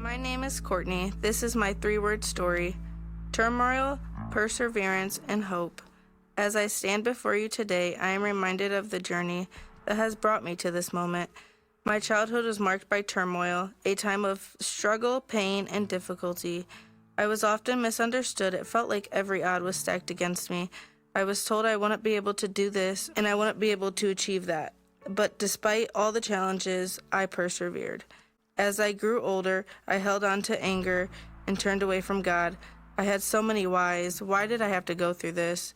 My name is Courtney. This is my three-word story: turmoil, perseverance, and hope. As I stand before you today, I am reminded of the journey that has brought me to this moment. My childhood was marked by turmoil, a time of struggle, pain, and difficulty. I was often misunderstood. It felt like every odd was stacked against me. I was told I wouldn't be able to do this, and I wouldn't be able to achieve that. But despite all the challenges, I persevered. As I grew older, I held on to anger and turned away from God. I had so many whys. Why did I have to go through this?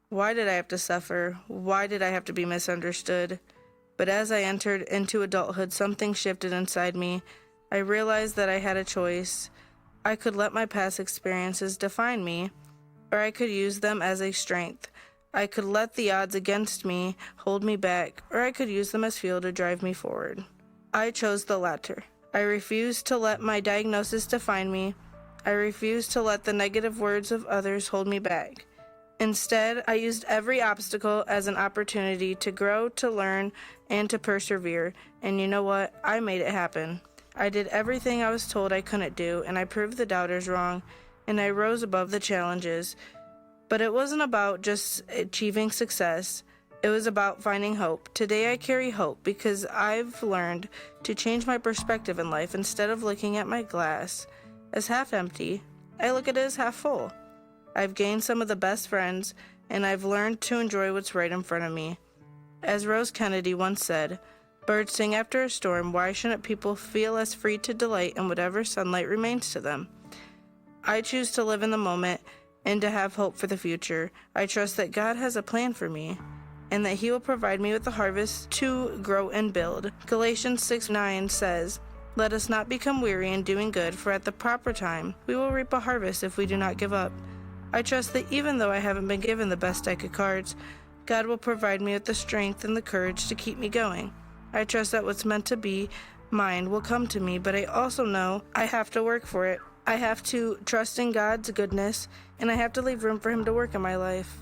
Why did I have to suffer? Why did I have to be misunderstood? But as I entered into adulthood, something shifted inside me. I realized that I had a choice. I could let my past experiences define me, or I could use them as a strength. I could let the odds against me hold me back, or I could use them as fuel to drive me forward. I chose the latter. I refused to let my diagnosis define me. I refused to let the negative words of others hold me back. Instead, I used every obstacle as an opportunity to grow, to learn, and to persevere. And you know what? I made it happen. I did everything I was told I couldn't do, and I proved the doubters wrong, and I rose above the challenges. But it wasn't about just achieving success. It was about finding hope. Today I carry hope because I've learned to change my perspective in life. Instead of looking at my glass as half empty, I look at it as half full. I've gained some of the best friends, and I've learned to enjoy what's right in front of me. As Rose Kennedy once said, "Birds sing after a storm. Why shouldn't people feel as free to delight in whatever sunlight remains to them?" I choose to live in the moment and to have hope for the future. I trust that God has a plan for me, and that He will provide me with the harvest to grow and build. Galatians 6:9 says, "Let us not become weary in doing good, for at the proper time we will reap a harvest if we do not give up." I trust that even though I haven't been given the best deck of cards, God will provide me with the strength and the courage to keep me going. I trust that what's meant to be mine will come to me, but I also know I have to work for it. I have to trust in God's goodness, and I have to leave room for Him to work in my life.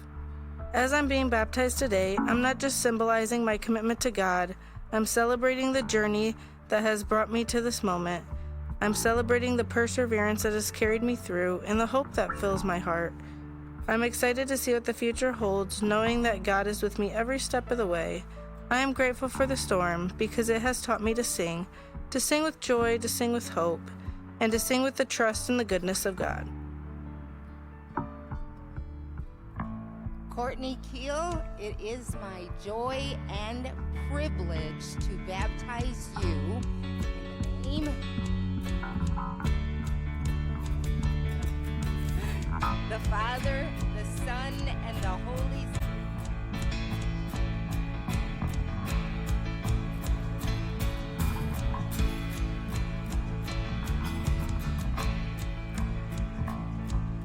As I'm being baptized today, I'm not just symbolizing my commitment to God. I'm celebrating the journey that has brought me to this moment. I'm celebrating the perseverance that has carried me through and the hope that fills my heart. I'm excited to see what the future holds, knowing that God is with me every step of the way. I am grateful for the storm because it has taught me to sing with joy, to sing with hope, and to sing with the trust and the goodness of God. Courtney Keel, it is my joy and privilege to baptize you in the name the Father, the Son, and the Holy Spirit.